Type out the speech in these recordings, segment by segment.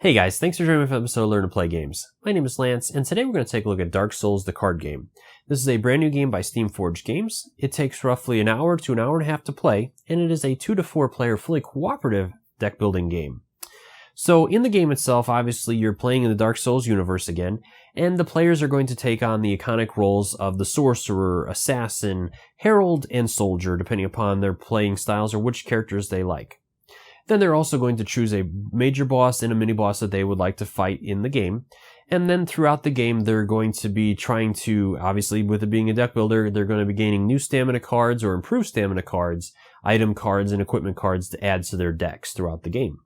Hey guys, thanks for joining me for the episode of Learn to Play Games. My name is Lance, and today we're going to take a look at Dark Souls, the card game. This is a brand new game by Steamforged Games. It takes roughly an hour to an hour and a half to play, and it is a 2 to 4 player fully cooperative deck building game. So in the game itself, obviously you're playing in the Dark Souls universe again, and the players are going to take on the iconic roles of the Sorcerer, Assassin, Herald, and Soldier, depending upon their playing styles or which characters they like. Then they're also going to choose a major boss and a mini boss that they would like to fight in the game. And then throughout the game, they're going to be trying to, obviously with it being a deck builder, they're going to be gaining new stamina cards or improved stamina cards, item cards, and equipment cards to add to their decks throughout the game.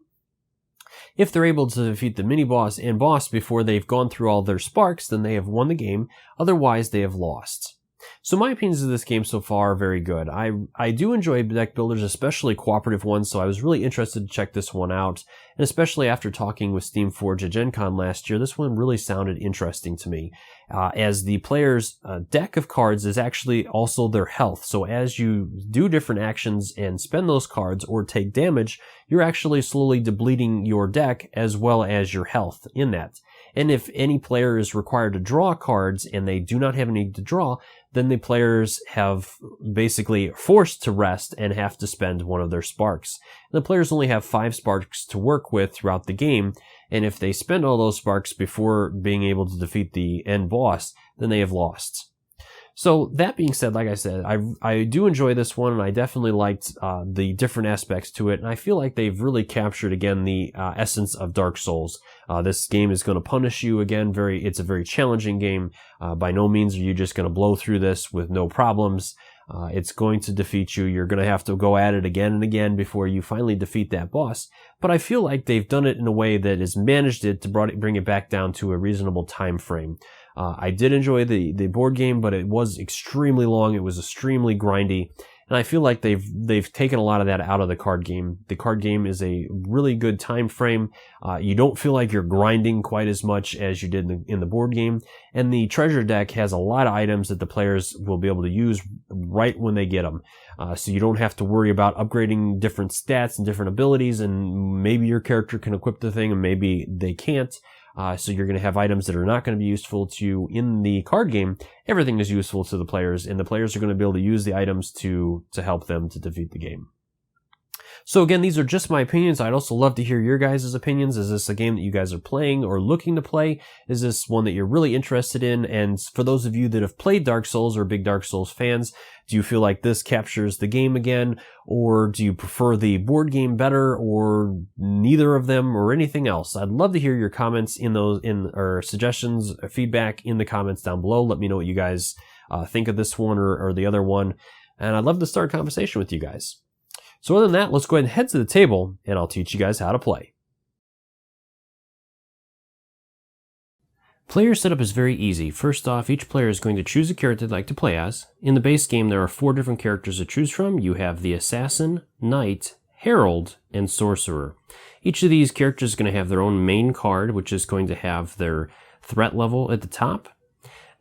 If they're able to defeat the mini boss and boss before they've gone through all their sparks, then they have won the game. Otherwise, they have lost. So my opinions of this game so far are very good. I do enjoy deck builders, especially cooperative ones, so I was really interested to check this one out. And especially after talking with Steamforged at Gen Con last year, this one really sounded interesting to me. As the player's deck of cards is actually also their health. So as you do different actions and spend those cards or take damage, you're actually slowly depleting your deck as well as your health in that. And if any player is required to draw cards and they do not have any to draw, then the players have basically forced to rest and have to spend one of their sparks. And the players only have 5 sparks to work with throughout the game, and if they spend all those sparks before being able to defeat the end boss, then they have lost. So that being said, like I said, I do enjoy this one, and I definitely liked the different aspects to it, and I feel like they've really captured again the essence of Dark Souls. This game is going to punish you again. It's a very challenging game. By no means are you just going to blow through this with no problems. It's going to defeat you. You're going to have to go at it again and again before you finally defeat that boss. But I feel like they've done it in a way that has managed it to bring it back down to a reasonable time frame. I did enjoy the board game, but it was extremely long. It was extremely grindy, and I feel like they've taken a lot of that out of the card game. The card game is a really good time frame. You don't feel like you're grinding quite as much as you did in the board game, and the treasure deck has a lot of items that the players will be able to use right when they get them. So you don't have to worry about upgrading different stats and different abilities, and maybe your character can equip the thing and maybe they can't. So you're going to have items that are not going to be useful to you in the card game. Everything is useful to the players, and the players are going to be able to use the items to help them to defeat the game. So again, these are just my opinions. I'd also love to hear your guys' opinions. Is this a game that you guys are playing or looking to play? Is this one that you're really interested in? And for those of you that have played Dark Souls or big Dark Souls fans, do you feel like this captures the game again? Or do you prefer the board game better, or neither of them, or anything else? I'd love to hear your comments or suggestions or feedback in the comments down below. Let me know what you guys think of this one or the other one. And I'd love to start a conversation with you guys. So other than that, let's go ahead and head to the table, and I'll teach you guys how to play. Player setup is very easy. First off, each player is going to choose a character they'd like to play as. In the base game, there are 4 different characters to choose from. You have the Assassin, Knight, Herald, and Sorcerer. Each of these characters is going to have their own main card, which is going to have their threat level at the top.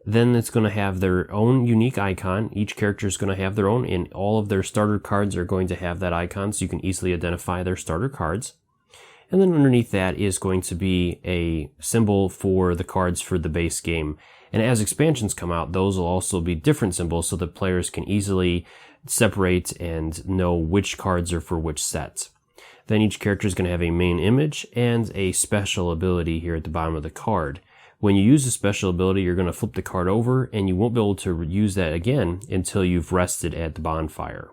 Then it's going to have their own unique icon. Each character is going to have their own, and all of their starter cards are going to have that icon, so you can easily identify their starter cards. And then underneath that is going to be a symbol for the cards for the base game. And as expansions come out, those will also be different symbols so that players can easily separate and know which cards are for which sets. Then each character is going to have a main image and a special ability here at the bottom of the card. When you use a special ability, you're going to flip the card over, and you won't be able to use that again until you've rested at the bonfire.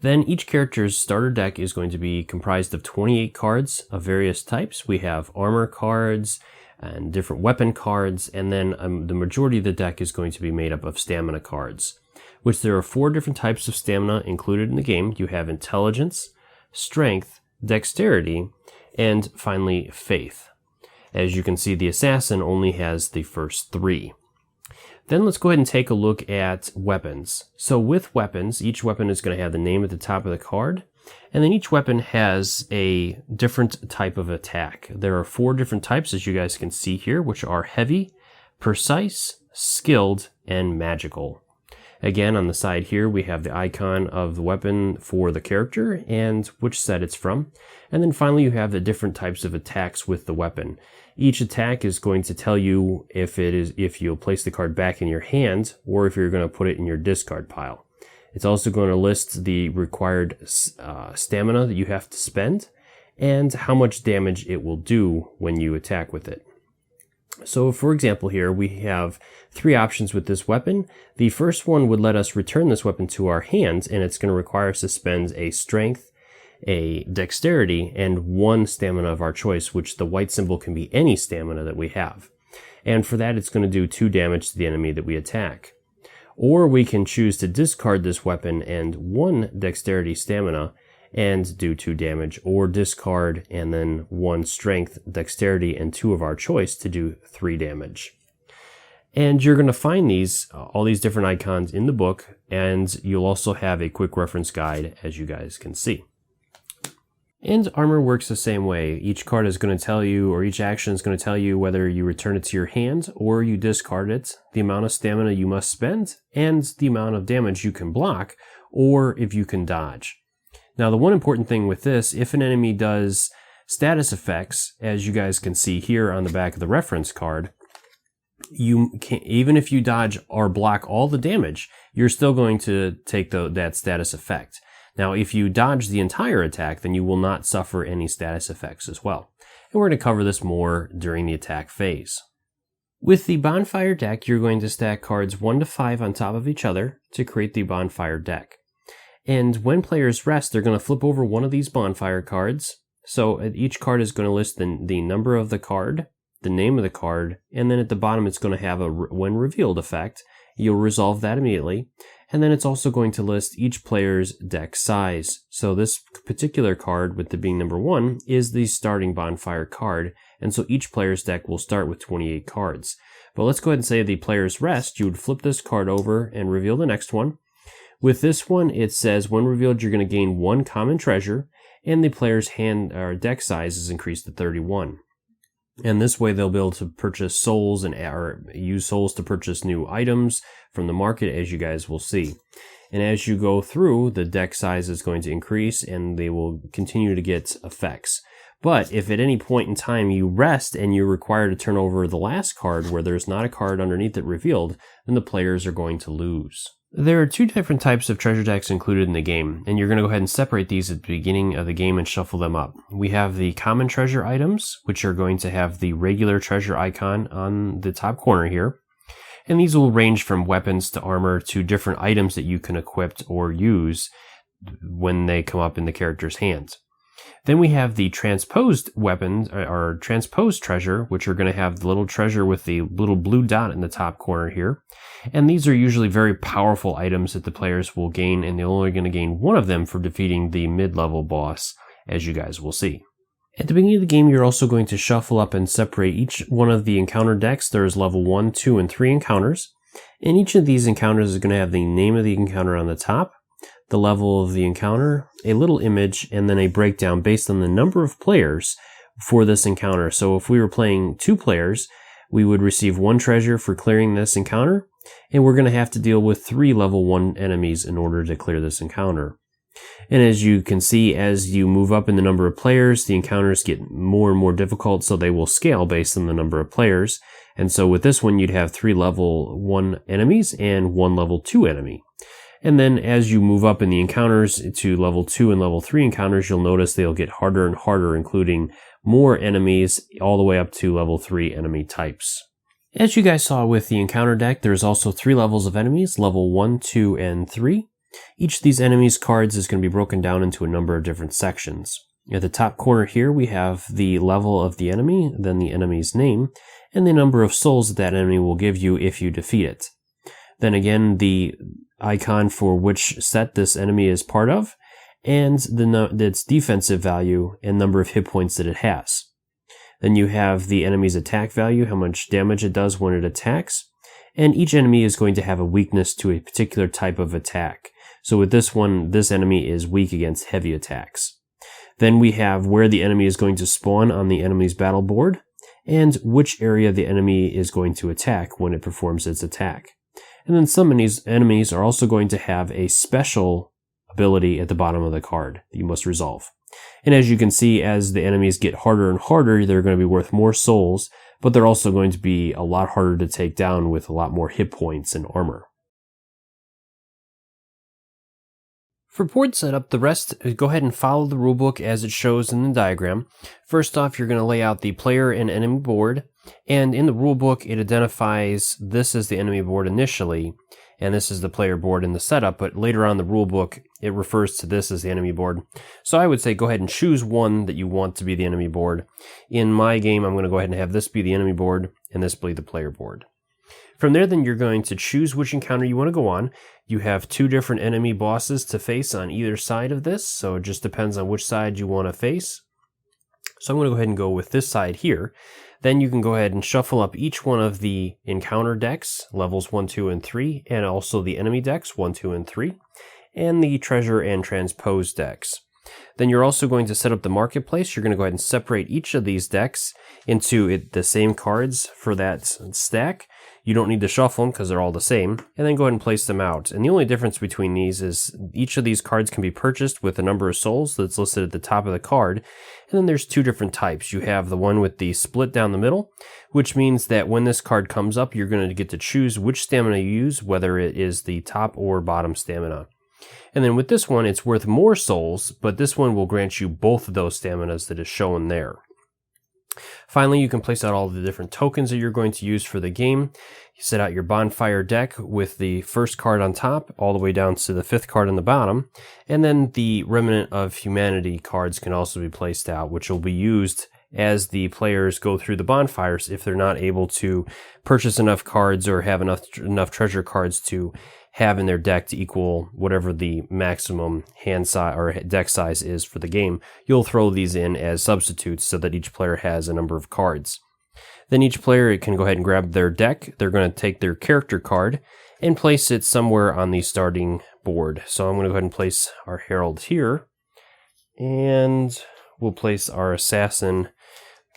Then each character's starter deck is going to be comprised of 28 cards of various types. We have armor cards and different weapon cards, and then the majority of the deck is going to be made up of stamina cards, which there are 4 different types of stamina included in the game. You have intelligence, strength, dexterity, and finally faith. As you can see, the Assassin only has the first 3. Then let's go ahead and take a look at weapons. So with weapons, each weapon is going to have the name at the top of the card, and then each weapon has a different type of attack. There are 4 different types, as you guys can see here, which are heavy, precise, skilled, and magical. Again, on the side here, we have the icon of the weapon for the character and which set it's from. And then finally, you have the different types of attacks with the weapon. Each attack is going to tell you if you'll place the card back in your hand or if you're going to put it in your discard pile. It's also going to list the required stamina that you have to spend and how much damage it will do when you attack with it. So for example here, we have 3 options with this weapon. The first one would let us return this weapon to our hand, and it's going to require us to spend a strength, a dexterity, and 1 stamina of our choice, which the white symbol can be any stamina that we have. And for that, it's going to do 2 damage to the enemy that we attack. Or we can choose to discard this weapon and 1 dexterity stamina and do 2 damage, or discard and then 1 strength, dexterity, and 2 of our choice to do 3 damage. And you're going to find all these different icons in the book, and you'll also have a quick reference guide, as you guys can see. And armor works the same way. Each card is going to tell you, or each action is going to tell you whether you return it to your hand or you discard it, the amount of stamina you must spend, and the amount of damage you can block, or if you can dodge. Now, the one important thing with this, if an enemy does status effects, as you guys can see here on the back of the reference card, you can, even if you dodge or block all the damage, you're still going to take that status effect. Now, if you dodge the entire attack, then you will not suffer any status effects as well. And we're going to cover this more during the attack phase. With the bonfire deck, you're going to stack cards 1 to 5 on top of each other to create the bonfire deck. And when players rest, they're going to flip over one of these bonfire cards. So each card is going to list the number of the card, the name of the card, and then at the bottom it's going to have a when revealed effect. You'll resolve that immediately. And then it's also going to list each player's deck size. So this particular card, with it being number 1, is the starting bonfire card. And so each player's deck will start with 28 cards. But let's go ahead and say the player's rest. You would flip this card over and reveal the next one. With this one, it says when revealed, you're going to gain 1 common treasure, and the player's hand or deck size is increased to 31. And this way, they'll be able to purchase souls or use souls to purchase new items from the market, as you guys will see. And as you go through, the deck size is going to increase, and they will continue to get effects. But if at any point in time you rest and you're required to turn over the last card where there's not a card underneath it revealed, then the players are going to lose. There are 2 different types of treasure decks included in the game, and you're going to go ahead and separate these at the beginning of the game and shuffle them up. We have the common treasure items, which are going to have the regular treasure icon on the top corner here. And these will range from weapons to armor to different items that you can equip or use when they come up in the character's hands. Then we have the transposed weapons, or transposed treasure, which are going to have the little treasure with the little blue dot in the top corner here. And these are usually very powerful items that the players will gain, and they're only going to gain 1 of them for defeating the mid-level boss, as you guys will see. At the beginning of the game, you're also going to shuffle up and separate each one of the encounter decks. There's level 1, 2, and 3 encounters. And each of these encounters is going to have the name of the encounter on the top, the level of the encounter, a little image, and then a breakdown based on the number of players for this encounter. So if we were playing 2 players, we would receive 1 treasure for clearing this encounter, and we're going to have to deal with 3 level 1 enemies in order to clear this encounter. And as you can see, as you move up in the number of players, the encounters get more and more difficult, so they will scale based on the number of players. And so with this one, you'd have 3 level 1 enemies and 1 level 2 enemy. And then as you move up in the encounters to level 2 and level 3 encounters, you'll notice they'll get harder and harder, including more enemies all the way up to level 3 enemy types. As you guys saw with the encounter deck, there's also 3 levels of enemies, level 1, 2, and 3. Each of these enemies cards is going to be broken down into a number of different sections. At the top corner here, we have the level of the enemy, then the enemy's name, and the number of souls that enemy will give you if you defeat it. Then again, the icon for which set this enemy is part of, and its defensive value and number of hit points that it has. Then you have the enemy's attack value, how much damage it does when it attacks, and each enemy is going to have a weakness to a particular type of attack. So with this one, this enemy is weak against heavy attacks. Then we have where the enemy is going to spawn on the enemy's battle board, and which area the enemy is going to attack when it performs its attack. And then some of these enemies are also going to have a special ability at the bottom of the card that you must resolve. And as you can see, as the enemies get harder and harder, they're going to be worth more souls, but they're also going to be a lot harder to take down with a lot more hit points and armor. For board setup, the rest, go ahead and follow the rulebook as it shows in the diagram. First off, you're going to lay out the player and enemy board, and in the rulebook it identifies this as the enemy board initially, and this is the player board in the setup, but later on in the rulebook it refers to this as the enemy board. So I would say go ahead and choose one that you want to be the enemy board. In my game, I'm going to go ahead and have this be the enemy board, and this be the player board. From there, then you're going to choose which encounter you want to go on. You have 2 different enemy bosses to face on either side of this, so it just depends on which side you want to face. So I'm going to go ahead and go with this side here. Then you can go ahead and shuffle up each one of the encounter decks, levels 1, 2, and 3, and also the enemy decks, 1, 2, and 3, and the treasure and transpose decks. Then you're also going to set up the marketplace. You're going to go ahead and separate each of these decks into the same cards for that stack. You don't need to shuffle them because they're all the same, and then go ahead and place them out. And the only difference between these is each of these cards can be purchased with the number of souls that's listed at the top of the card. And then there's 2 different types. You have the one with the split down the middle, which means that when this card comes up, you're going to get to choose which stamina you use, whether it is the top or bottom stamina. And then with this one, it's worth more souls, but this one will grant you both of those staminas that is shown there. Finally, you can place out all the different tokens that you're going to use for the game. You set out your bonfire deck with the first card on top all the way down to the 5th card on the bottom. And then the Remnant of Humanity cards can also be placed out, which will be used as the players go through the bonfires if they're not able to purchase enough cards or have enough treasure cards to have in their deck to equal whatever the maximum hand size or deck size is for the game. You'll throw these in as substitutes so that each player has a number of cards. Then each player can go ahead and grab their deck. They're going to take their character card and place it somewhere on the starting board. So I'm going to go ahead and place our herald here, and we'll place our assassin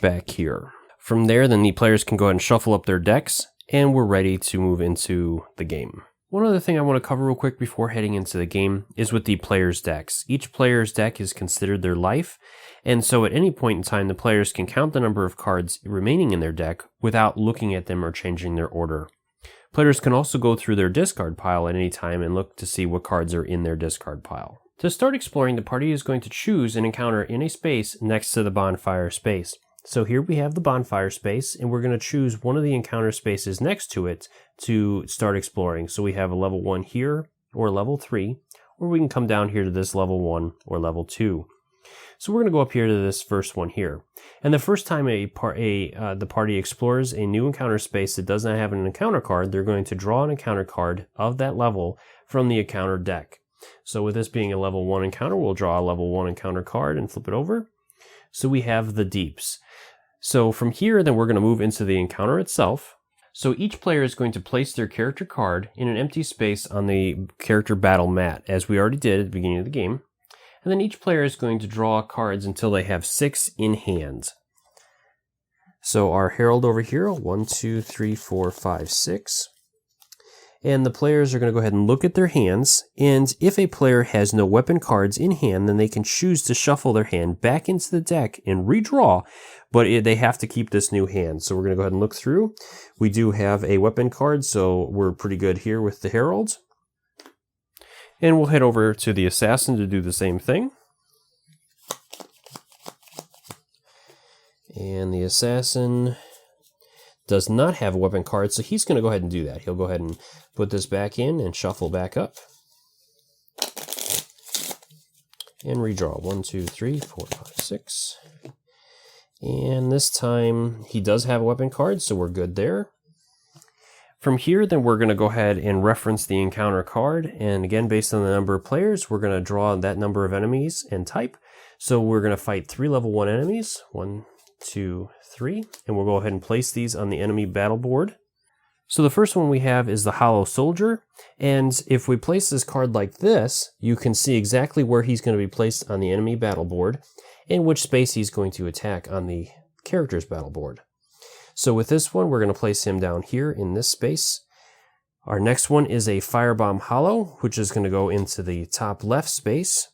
back here. From there, then the players can go ahead and shuffle up their decks, and we're ready to move into the game. One other thing I want to cover real quick before heading into the game is with the players' decks. Each player's deck is considered their life, and so at any point in time, the players can count the number of cards remaining in their deck without looking at them or changing their order. Players can also go through their discard pile at any time and look to see what cards are in their discard pile. To start exploring, the party is going to choose an encounter in a space next to the bonfire space. So here we have the bonfire space, and we're going to choose one of the encounter spaces next to it to start exploring. So we have a level 1 here, or level 3, or we can come down here to this level 1 or level 2. So we're going to go up here to this first one here. And the first time the party explores a new encounter space that does not have an encounter card, they're going to draw an encounter card of that level from the encounter deck. So with this being a level 1 encounter, we'll draw a level 1 encounter card and flip it over. So we have the deeps. So from here, then we're going to move into the encounter itself. So each player is going to place their character card in an empty space on the character battle mat, as we already did at the beginning of the game. And then each player is going to draw cards until they have 6 in hand. So our herald over here, 1, 2, 3, 4, 5, 6. And the players are going to go ahead and look at their hands, and if a player has no weapon cards in hand, then they can choose to shuffle their hand back into the deck and redraw, but they have to keep this new hand. So we're going to go ahead and look through. We do have a weapon card, so we're pretty good here with the herald. And we'll head over to the assassin to do the same thing. And the assassin does not have a weapon card, so he's going to go ahead and do that. He'll go ahead and put this back in and shuffle back up. And redraw. 1, 2, 3, 4, 5, 6. And this time he does have a weapon card, so we're good there. From here, then we're going to go ahead and reference the encounter card. And again, based on the number of players, we're going to draw that number of enemies and type. So we're going to fight 3 level 1 enemies. 1, 2, 3. And we'll go ahead and place these on the enemy battle board. So the first one we have is the Hollow Soldier. And if we place this card like this, you can see exactly where he's going to be placed on the enemy battle board and which space he's going to attack on the character's battle board. So with this one, we're going to place him down here in this space. Our next one is a firebomb hollow, which is going to go into the top left space.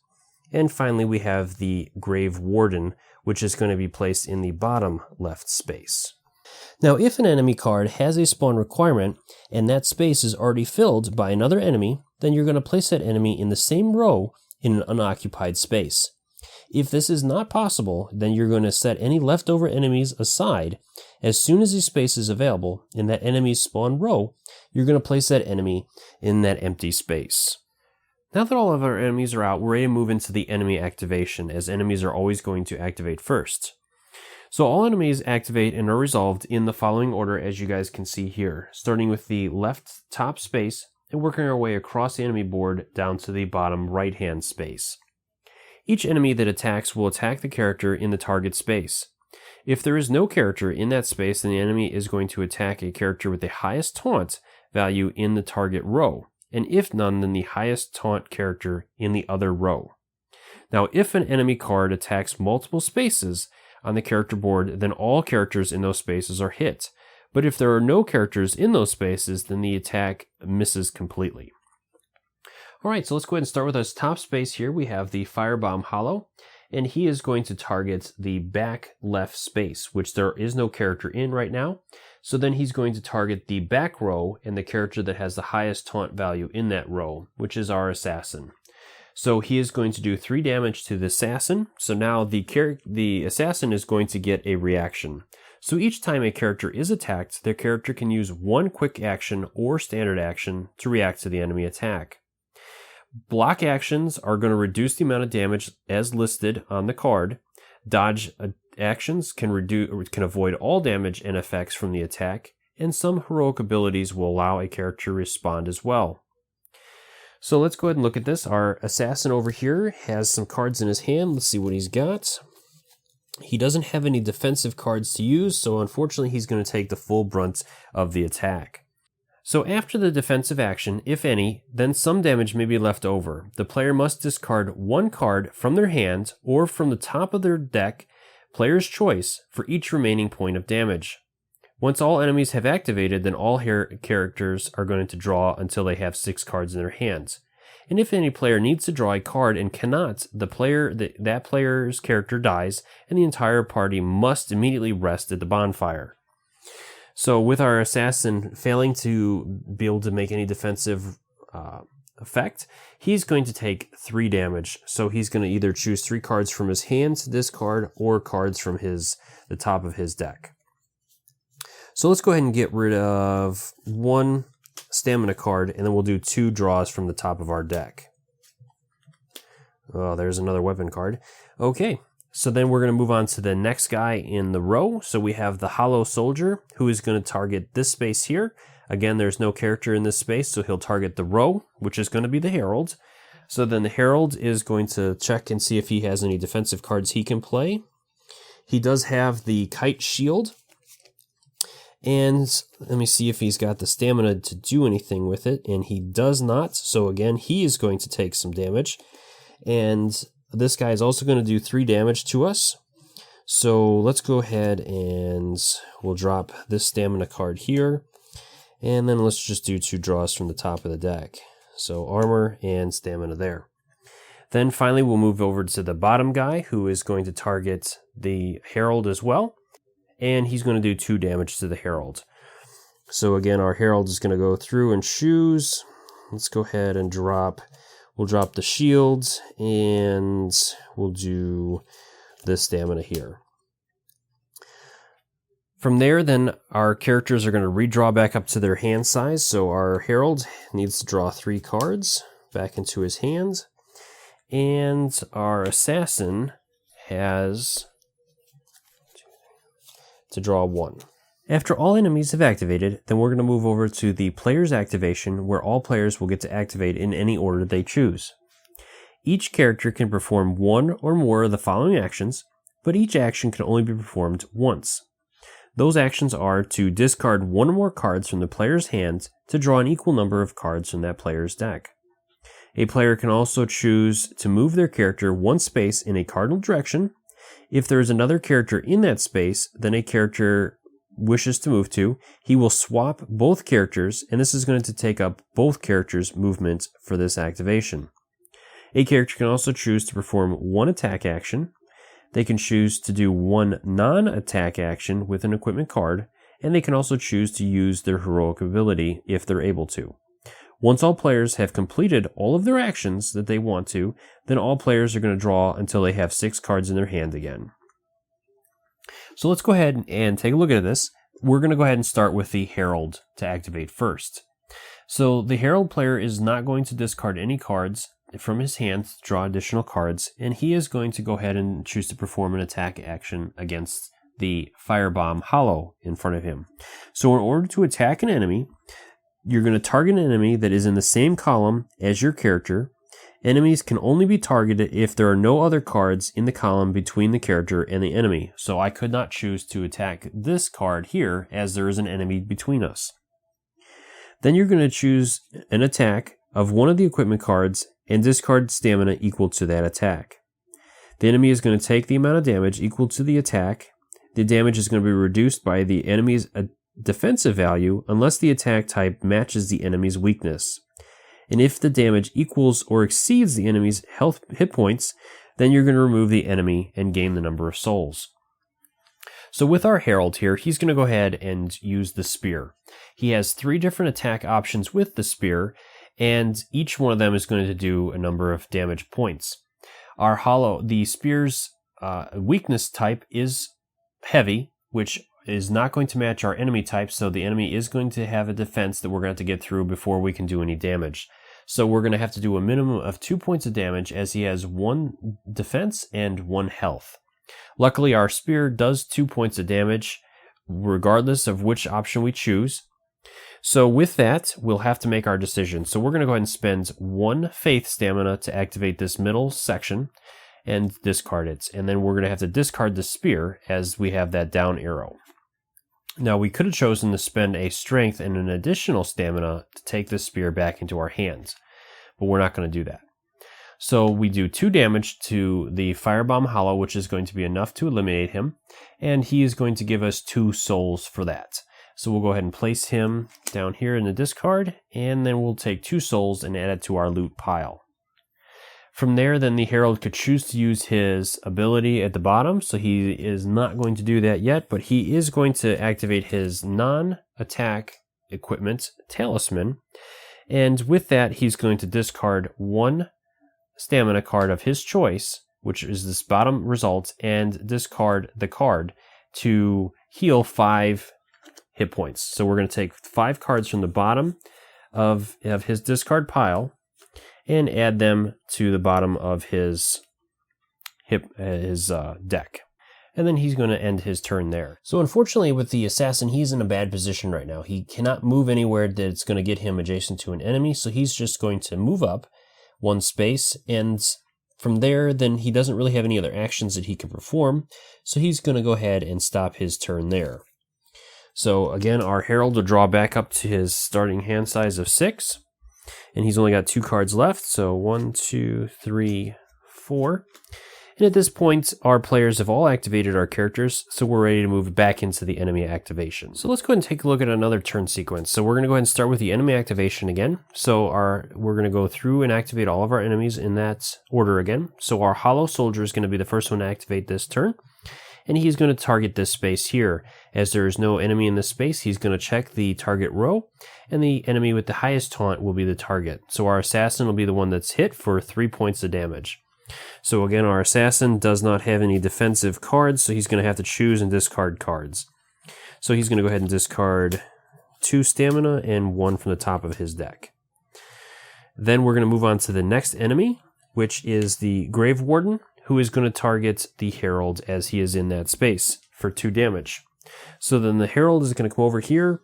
And finally, we have the grave warden, which is going to be placed in the bottom left space. Now, if an enemy card has a spawn requirement and that space is already filled by another enemy, then you're going to place that enemy in the same row in an unoccupied space. If this is not possible, then you're going to set any leftover enemies aside. As soon as the space is available in that enemy's spawn row, you're going to place that enemy in that empty space. Now that all of our enemies are out, we're ready to move into the enemy activation, as enemies are always going to activate first. So all enemies activate and are resolved in the following order, as you guys can see here, starting with the left top space and working our way across the enemy board down to the bottom right-hand space. Each enemy that attacks will attack the character in the target space. If there is no character in that space, then the enemy is going to attack a character with the highest taunt value in the target row, and if none, then the highest taunt character in the other row. Now, if an enemy card attacks multiple spaces on the character board, then all characters in those spaces are hit. But if there are no characters in those spaces, then the attack misses completely. Alright, so let's go ahead and start with our top space here. We have the Firebomb Hollow, and he is going to target the back left space, which there is no character in right now. So then he's going to target the back row and the character that has the highest taunt value in that row, which is our assassin. So he is going to do 3 damage to the assassin. So now the assassin is going to get a reaction. So each time a character is attacked, their character can use 1 quick action or standard action to react to the enemy attack. Block actions are going to reduce the amount of damage as listed on the card. Dodge actions can avoid all damage and effects from the attack, and some heroic abilities will allow a character to respond as well. So let's go ahead and look at this. Our assassin over here has some cards in his hand. Let's see what he's got. He doesn't have any defensive cards to use, so unfortunately he's going to take the full brunt of the attack. So after the defensive action, if any, then some damage may be left over. The player must discard 1 card from their hand or from the top of their deck, player's choice, for each remaining point of damage. Once all enemies have activated, then all characters are going to draw until they have 6 cards in their hands. And if any player needs to draw a card and cannot, that player's character dies, and the entire party must immediately rest at the bonfire. So with our assassin failing to be able to make any defensive effect, he's going to take 3 damage. So he's going to either choose 3 cards from his hand to discard or cards from the top of his deck. So let's go ahead and get rid of 1 stamina card, and then we'll do 2 draws from the top of our deck. Oh, there's another weapon card. Okay. So then we're going to move on to the next guy in the row. So we have the Hollow Soldier, who is going to target this space here. Again, there's no character in this space, so he'll target the row, which is going to be the Herald. So then the Herald is going to check and see if he has any defensive cards he can play. He does have the Kite Shield. And let me see if he's got the stamina to do anything with it, and he does not. So again, he is going to take some damage. And this guy is also going to do 3 damage to us. So let's go ahead and we'll drop this stamina card here. And then let's just do 2 draws from the top of the deck. So armor and stamina there. Then finally we'll move over to the bottom guy, who is going to target the Herald as well. And he's going to do 2 damage to the Herald. So again, our Herald is going to go through and choose. Let's go ahead and we'll drop the shields, and we'll do this stamina here. From there, then, our characters are going to redraw back up to their hand size. So our Herald needs to draw 3 cards back into his hand. And our Assassin has to draw 1. After all enemies have activated, then we're going to move over to the player's activation, where all players will get to activate in any order they choose. Each character can perform 1 or more of the following actions, but each action can only be performed once. Those actions are to discard 1 or more cards from the player's hand to draw an equal number of cards from that player's deck. A player can also choose to move their character 1 space in a cardinal direction. If there is another character in that space, then a character wishes to move to, he will swap both characters, and this is going to take up both characters' movement for this activation. A character can also choose to perform one attack action. They can choose to do one non-attack action with an equipment card, and they can also choose to use their heroic ability if they're able to. Once all players have completed all of their actions that they want to, then all players are going to draw until they have 6 cards in their hand again. So let's go ahead and take a look at this. We're going to go ahead and start with the Herald to activate first. So the Herald player is not going to discard any cards from his hand to draw additional cards, and he is going to go ahead and choose to perform an attack action against the Firebomb Hollow in front of him. So in order to attack an enemy, you're going to target an enemy that is in the same column as your character. Enemies can only be targeted if there are no other cards in the column between the character and the enemy. So I could not choose to attack this card here as there is an enemy between us. Then you're going to choose an attack of one of the equipment cards and discard stamina equal to that attack. The enemy is going to take the amount of damage equal to the attack. The damage is going to be reduced by the enemy's defensive value unless the attack type matches the enemy's weakness. And if the damage equals or exceeds the enemy's hit points, then you're going to remove the enemy and gain the number of souls. So with our Herald here, he's going to go ahead and use the Spear. He has 3 different attack options with the Spear, and each one of them is going to do a number of damage points. The Spear's weakness type is heavy, which is not going to match our enemy type, so the enemy is going to have a defense that we're going to have to get through before we can do any damage. So we're going to have to do a minimum of 2 points of damage, as he has 1 defense and 1 health. Luckily, our Spear does 2 points of damage, regardless of which option we choose. So with that, we'll have to make our decision. So we're going to go ahead and spend 1 faith stamina to activate this middle section and discard it. And then we're going to have to discard the Spear as we have that down arrow. Now, we could have chosen to spend a strength and an additional stamina to take the Spear back into our hands, but we're not going to do that. So we do 2 damage to the Firebomb Hollow, which is going to be enough to eliminate him, and he is going to give us 2 souls for that. So we'll go ahead and place him down here in the discard, and then we'll take 2 souls and add it to our loot pile. From there, then the Herald could choose to use his ability at the bottom, so he is not going to do that yet, but he is going to activate his non-attack equipment, Talisman, and with that, he's going to discard 1 stamina card of his choice, which is this bottom result, and discard the card to heal 5 hit points. So we're going to take 5 cards from the bottom of his discard pile and add them to the bottom of his deck. And then he's going to end his turn there. So unfortunately with the assassin, he's in a bad position right now. He cannot move anywhere that's going to get him adjacent to an enemy, so he's just going to move up 1 space, and from there, then he doesn't really have any other actions that he can perform, so he's going to go ahead and stop his turn there. So again, our Herald will draw back up to his starting hand size of 6. And he's only got 2 cards left, so 1, 2, 3, 4. And at this point, our players have all activated our characters, so we're ready to move back into the enemy activation. So let's go ahead and take a look at another turn sequence. So we're going to go ahead and start with the enemy activation again. So we're going to go through and activate all of our enemies in that order again. So our Hollow Soldier is going to be the first one to activate this turn. And he's going to target this space here. As there is no enemy in this space, he's going to check the target row, and the enemy with the highest taunt will be the target. So our assassin will be the one that's hit for 3 points of damage. So again, our assassin does not have any defensive cards, so he's going to have to choose and discard cards. So he's going to go ahead and discard 2 stamina and 1 from the top of his deck. Then we're going to move on to the next enemy, which is the Grave Warden, who is going to target the Herald as he is in that space for 2 damage. So then the Herald is going to come over here,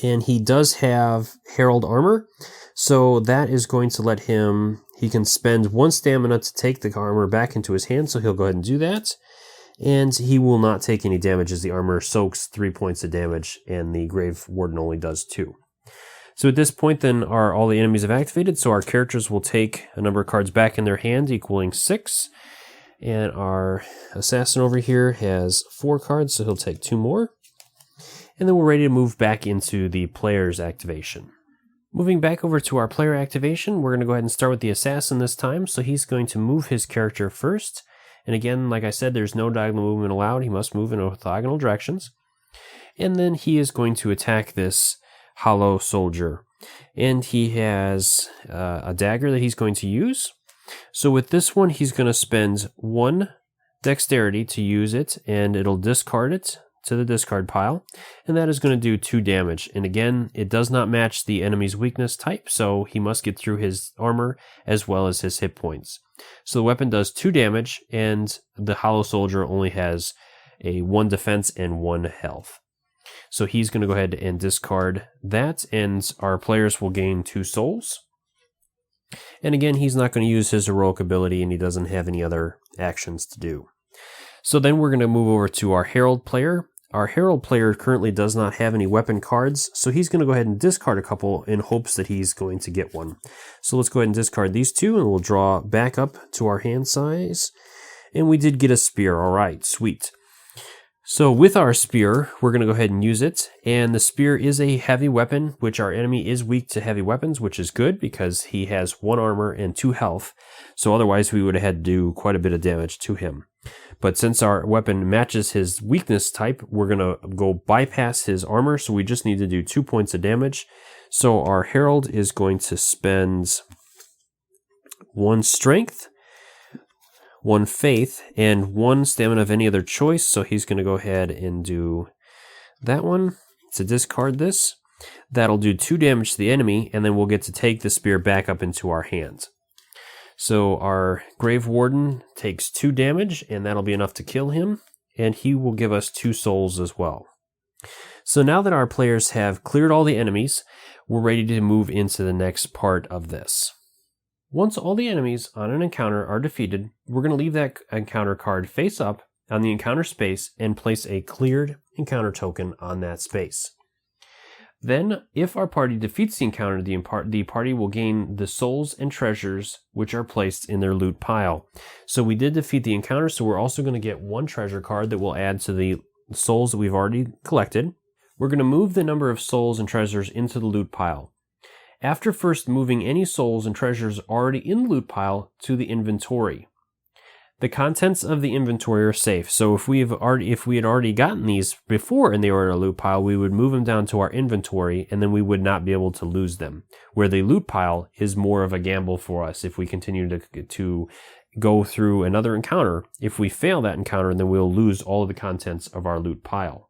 and he does have Herald armor, so that is going to let him, he can spend 1 stamina to take the armor back into his hand, so he'll go ahead and do that, and he will not take any damage as the armor soaks 3 points of damage, and the Grave Warden only does 2. So at this point then all the enemies have activated, so our characters will take a number of cards back in their hand equaling 6. And our assassin over here has 4 cards, so he'll take 2 more. And then we're ready to move back into the player's activation. Moving back over to our player activation, we're going to go ahead and start with the assassin this time. So he's going to move his character first. And again, like I said, there's no diagonal movement allowed. He must move in orthogonal directions. And then he is going to attack this hollow soldier. And he has a dagger that he's going to use. So with this one, he's going to spend 1 dexterity to use it, and it'll discard it to the discard pile. And that is going to do 2 damage. And again, it does not match the enemy's weakness type, so he must get through his armor as well as his hit points. So the weapon does 2 damage, and the hollow soldier only has a 1 defense and 1 health. So he's going to go ahead and discard that, and our players will gain 2 souls. And again, he's not going to use his heroic ability, and he doesn't have any other actions to do. So then we're going to move over to our herald player. Our herald player currently does not have any weapon cards, so he's going to go ahead and discard a couple in hopes that he's going to get one. So let's go ahead and discard these 2, and we'll draw back up to our hand size. And we did get a spear. All right, sweet. So with our spear, we're going to go ahead and use it, and the spear is a heavy weapon, which our enemy is weak to heavy weapons, which is good because he has 1 armor and 2 health, so otherwise we would have had to do quite a bit of damage to him. But since our weapon matches his weakness type, we're going to go bypass his armor, so we just need to do 2 points of damage. So our herald is going to spend 1 strength, 1 faith, and 1 stamina of any other choice. So he's going to go ahead and do that one to discard this. That'll do 2 damage to the enemy, and then we'll get to take the spear back up into our hand. So our Grave Warden takes 2 damage, and that'll be enough to kill him, and he will give us 2 souls as well. So now that our players have cleared all the enemies, we're ready to move into the next part of this. Once all the enemies on an encounter are defeated, we're going to leave that encounter card face up on the encounter space and place a cleared encounter token on that space. Then, if our party defeats the encounter, the party will gain the souls and treasures which are placed in their loot pile. So we did defeat the encounter, so we're also going to get 1 treasure card that will add to the souls that we've already collected. We're going to move the number of souls and treasures into the loot pile. After first moving any souls and treasures already in the loot pile to the inventory. The contents of the inventory are safe, so if we had already gotten these before and they were in a loot pile, we would move them down to our inventory, and then we would not be able to lose them. Where the loot pile is more of a gamble for us if we continue to go through another encounter. If we fail that encounter, then we'll lose all of the contents of our loot pile.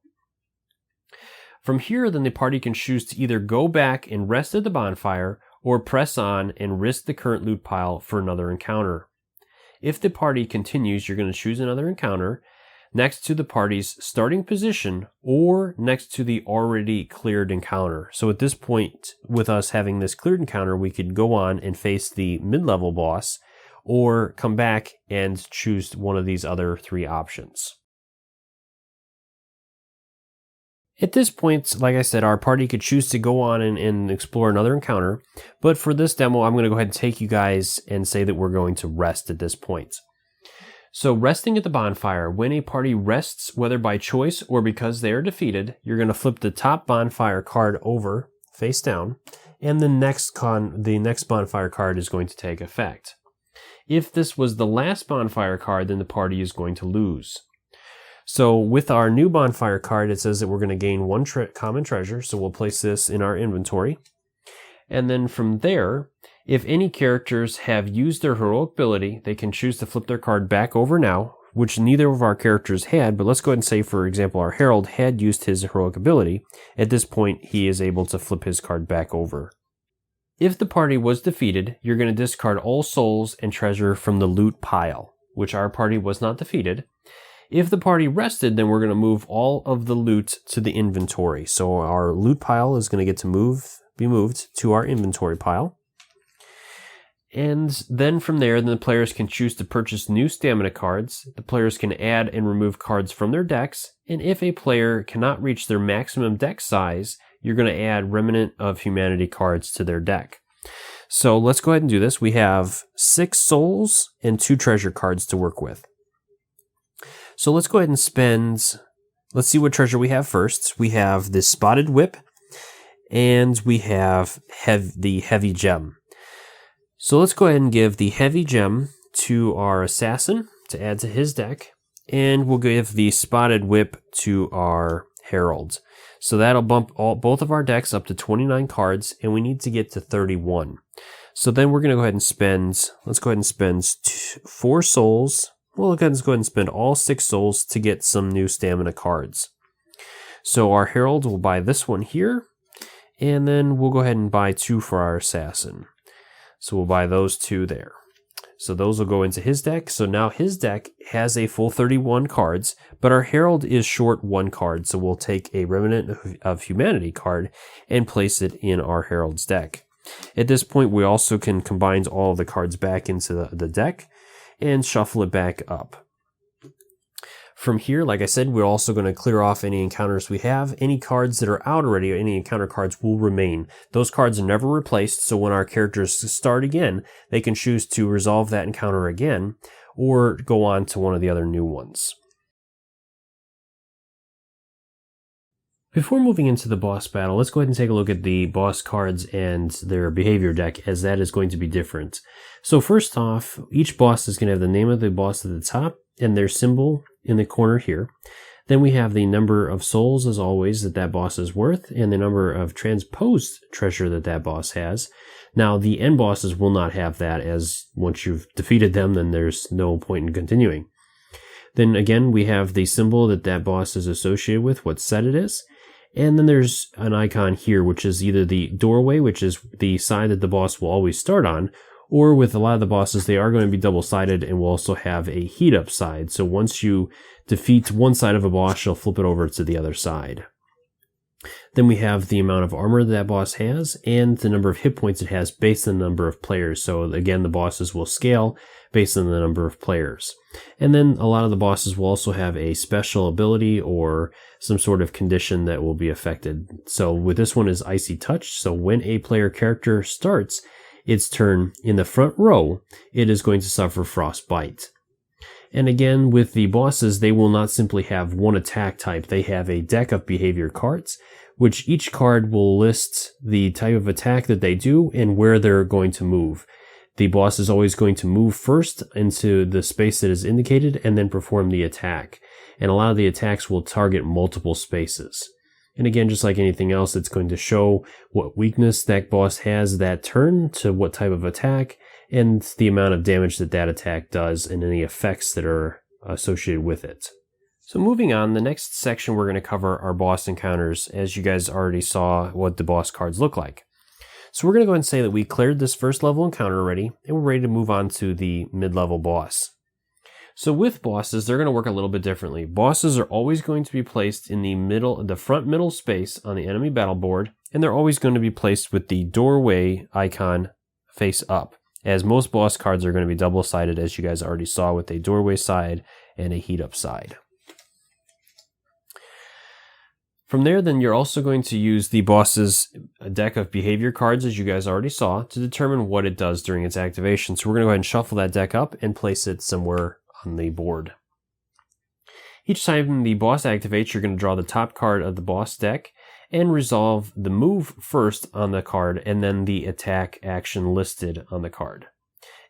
From here, then the party can choose to either go back and rest at the bonfire, or press on and risk the current loot pile for another encounter. If the party continues, you're going to choose another encounter next to the party's starting position or next to the already cleared encounter. So at this point, with us having this cleared encounter, we could go on and face the mid-level boss or come back and choose one of these other 3 options. At this point, like I said, our party could choose to go on and explore another encounter, but for this demo, I'm going to go ahead and take you guys and say that we're going to rest at this point. So resting at the bonfire, when a party rests, whether by choice or because they are defeated, you're going to flip the top bonfire card over, face down, and the next bonfire card is going to take effect. If this was the last bonfire card, then the party is going to lose. So with our new bonfire card, it says that we're going to gain 1 common treasure, so we'll place this in our inventory. And then from there, if any characters have used their heroic ability, they can choose to flip their card back over now, which neither of our characters had, but let's go ahead and say, for example, our herald had used his heroic ability. At this point, he is able to flip his card back over. If the party was defeated, you're going to discard all souls and treasure from the loot pile, which our party was not defeated. If the party rested, then we're going to move all of the loot to the inventory. So our loot pile is going to get to be moved to our inventory pile. And then from there, the players can choose to purchase new stamina cards. The players can add and remove cards from their decks. And if a player cannot reach their maximum deck size, you're going to add Remnant of Humanity cards to their deck. So let's go ahead and do this. We have 6 souls and 2 treasure cards to work with. So let's go ahead and spend Let's see what treasure we have first. We have this spotted whip, and we have the heavy gem. So let's go ahead and give the heavy gem to our assassin to add to his deck, and we'll give the spotted whip to our herald. So that'll bump both of our decks up to 29 cards, and we need to get to 31. So then we're going to go ahead and spend, let's go ahead and spend 4 souls. Well, let's go ahead and spend all 6 souls to get some new stamina cards. So our herald will buy this one here, and then we'll go ahead and buy 2 for our assassin. So we'll buy those 2 there. So those will go into his deck. So now his deck has a full 31 cards, but our herald is short 1 card. So we'll take a Remnant of Humanity card and place it in our herald's deck. At this point, we also can combine all of the cards back into the deck and shuffle it back up. From here, like I said, we're also going to clear off any encounters we have. Any cards that are out already, or any encounter cards, will remain. Those cards are never replaced, so when our characters start again, they can choose to resolve that encounter again, or go on to one of the other new ones. Before moving into the boss battle, let's go ahead and take a look at the boss cards and their behavior deck, as that is going to be different. So first off, each boss is going to have the name of the boss at the top, and their symbol in the corner here. Then we have the number of souls, as always, that boss is worth, and the number of transposed treasure that boss has. Now, the end bosses will not have that, as once you've defeated them, then there's no point in continuing. Then again, we have the symbol that boss is associated with, what set it is. And then there's an icon here, which is either the doorway, which is the side that the boss will always start on, or with a lot of the bosses, they are going to be double-sided and will also have a heat-up side. So once you defeat one side of a boss, you'll flip it over to the other side. Then we have the amount of armor that boss has and the number of hit points it has based on the number of players. So again, the bosses will scale based on the number of players. And then a lot of the bosses will also have a special ability or some sort of condition that will be affected. So with this one is Icy Touch. So when a player character starts its turn in the front row, it is going to suffer Frostbite. And again, with the bosses, they will not simply have one attack type. They have a deck of behavior cards, which each card will list the type of attack that they do and where they're going to move. The boss is always going to move first into the space that is indicated and then perform the attack. And a lot of the attacks will target multiple spaces. And again, just like anything else, it's going to show what weakness that boss has that turn to what type of attack and the amount of damage that attack does and any effects that are associated with it. So moving on, the next section we're going to cover are boss encounters, as you guys already saw what the boss cards look like. So we're going to go ahead and say that we cleared this first level encounter already, and we're ready to move on to the mid-level boss. So with bosses, they're going to work a little bit differently. Bosses are always going to be placed in the front middle space on the enemy battle board, and they're always going to be placed with the doorway icon face up, as most boss cards are going to be double-sided, as you guys already saw, with a doorway side and a heat-up side. From there, then you're also going to use the boss's deck of behavior cards, as you guys already saw, to determine what it does during its activation. So we're going to go ahead and shuffle that deck up and place it somewhere on the board. Each time the boss activates, you're going to draw the top card of the boss deck and resolve the move first on the card and then the attack action listed on the card.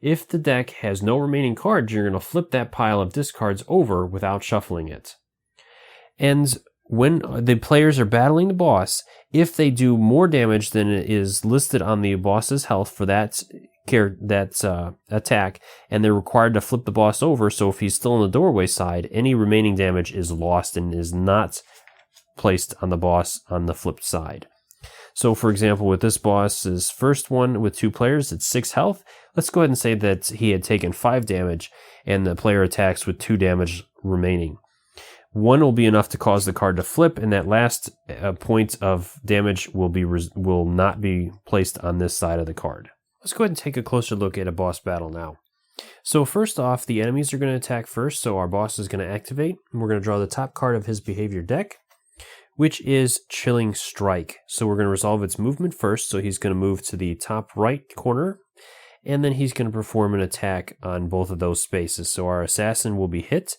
If the deck has no remaining cards, you're going to flip that pile of discards over without shuffling it. And when the players are battling the boss, if they do more damage than is listed on the boss's health for that attack, and they're required to flip the boss over, so if he's still on the doorway side, any remaining damage is lost and is not placed on the boss on the flipped side. So for example, with this boss's first one with 2 players, it's 6 health. Let's go ahead and say that he had taken 5 damage and the player attacks with 2 damage remaining. 1 will be enough to cause the card to flip, and that last point of damage will not be placed on this side of the card. Let's go ahead and take a closer look at a boss battle now. So first off, the enemies are going to attack first, so our boss is going to activate, and we're going to draw the top card of his behavior deck, which is Chilling Strike. So we're going to resolve its movement first, so he's going to move to the top right corner, and then he's going to perform an attack on both of those spaces. So our assassin will be hit,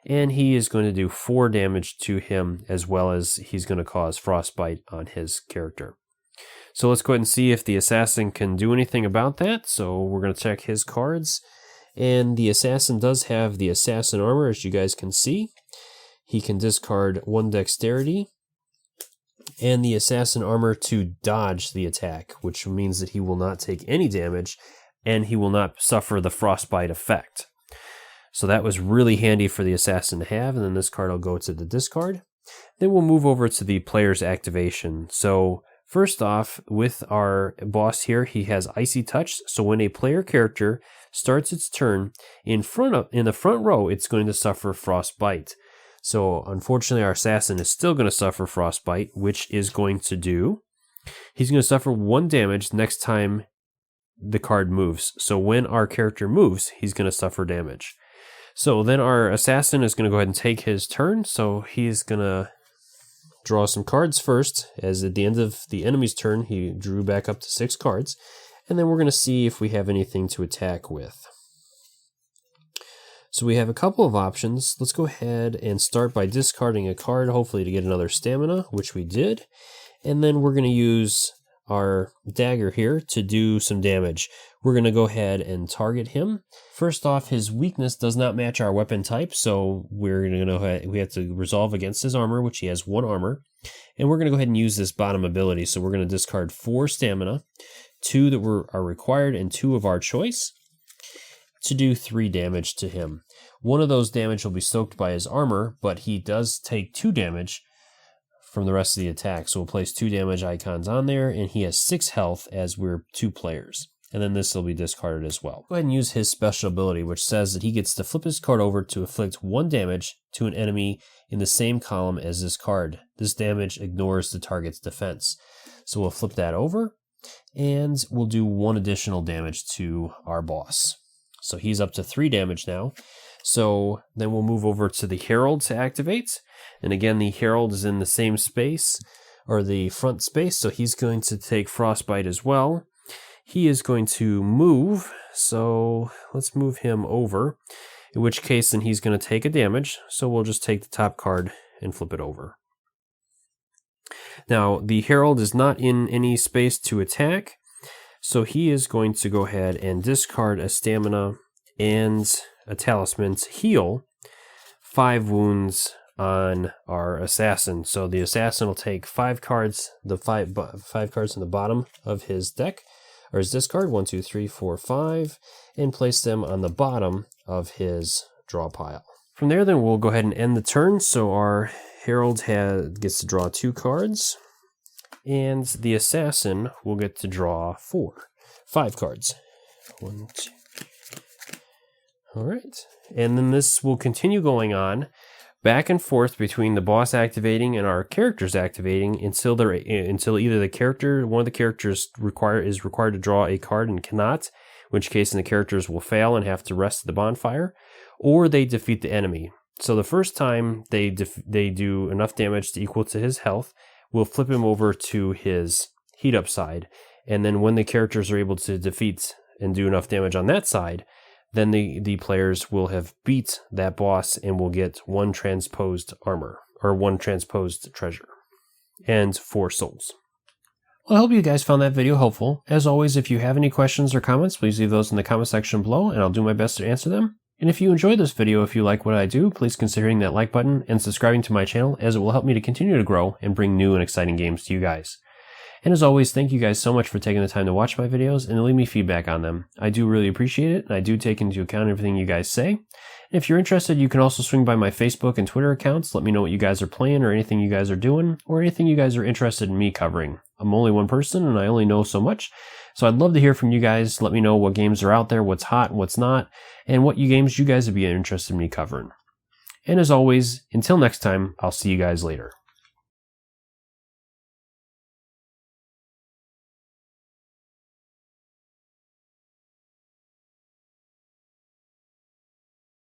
and he is going to do 4 damage to him, as well as he's going to cause frostbite on his character. So let's go ahead and see if the assassin can do anything about that. So we're going to check his cards, and the assassin does have the assassin armor, as you guys can see. He can discard 1 dexterity and the assassin armor to dodge the attack, which means that he will not take any damage and he will not suffer the frostbite effect. So that was really handy for the assassin to have, and then this card will go to the discard. Then we'll move over to the player's activation. So first off, with our boss here, he has Icy Touch. So when a player character starts its turn in the front row, it's going to suffer frostbite. So unfortunately, our assassin is still going to suffer frostbite, which is going to do, he's going to suffer 1 damage next time the card moves. So when our character moves, he's going to suffer damage. So then our assassin is going to go ahead and take his turn. So he's going to draw some cards first, as at the end of the enemy's turn, he drew back up to 6 cards. And then we're going to see if we have anything to attack with. So we have a couple of options. Let's go ahead and start by discarding a card, hopefully to get another stamina, which we did. And then we're going to use our dagger here to do some damage. We're going to go ahead and target him. First off, his weakness does not match our weapon type, so we have to resolve against his armor, which he has 1 armor. And we're going to go ahead and use this bottom ability. So we're going to discard 4 stamina, 2 that are required and 2 of our choice, to do 3 damage to him. 1 of those damage will be soaked by his armor, but he does take 2 damage from the rest of the attack. So we'll place 2 damage icons on there, and he has 6 health as we're 2 players. And then this will be discarded as well. Go ahead and use his special ability, which says that he gets to flip his card over to inflict 1 damage to an enemy in the same column as this card. This damage ignores the target's defense. So we'll flip that over, and we'll do 1 additional damage to our boss. So he's up to 3 damage now. So then we'll move over to the Herald to activate. And again, the Herald is in the same space, or the front space, so he's going to take frostbite as well. He is going to move, so let's move him over, in which case then he's going to take a damage. So we'll just take the top card and flip it over. Now, the Herald is not in any space to attack, so he is going to go ahead and discard a stamina and a talisman to heal 5 wounds on our assassin. So the assassin will take 5 cards, the 5 cards in the bottom of his deck, or his discard, 1, 2, 3, 4, 5, and place them on the bottom of his draw pile. From there, then we'll go ahead and end the turn. So our Herald gets to draw 2 cards, and the assassin will get to draw 5 cards. 1, 2. All right, and then this will continue going on back and forth between the boss activating and our characters activating until either one of the characters is required to draw a card and cannot, in which case then the characters will fail and have to rest at the bonfire, or they defeat the enemy. So the first time they do enough damage to equal to his health, we'll flip him over to his heat up side, and then when the characters are able to defeat and do enough damage on that side, then the players will have beat that boss and will get 1 transposed armor, or 1 transposed treasure, and 4 souls. Well, I hope you guys found that video helpful. As always, if you have any questions or comments, please leave those in the comment section below, and I'll do my best to answer them. And if you enjoyed this video, if you like what I do, please consider hitting that like button and subscribing to my channel, as it will help me to continue to grow and bring new and exciting games to you guys. And as always, thank you guys so much for taking the time to watch my videos and to leave me feedback on them. I do really appreciate it, and I do take into account everything you guys say. And if you're interested, you can also swing by my Facebook and Twitter accounts. Let me know what you guys are playing, or anything you guys are doing, or anything you guys are interested in me covering. I'm only one person, and I only know so much. So I'd love to hear from you guys. Let me know what games are out there, what's hot, what's not, and what games you guys would be interested in me covering. And as always, until next time, I'll see you guys later.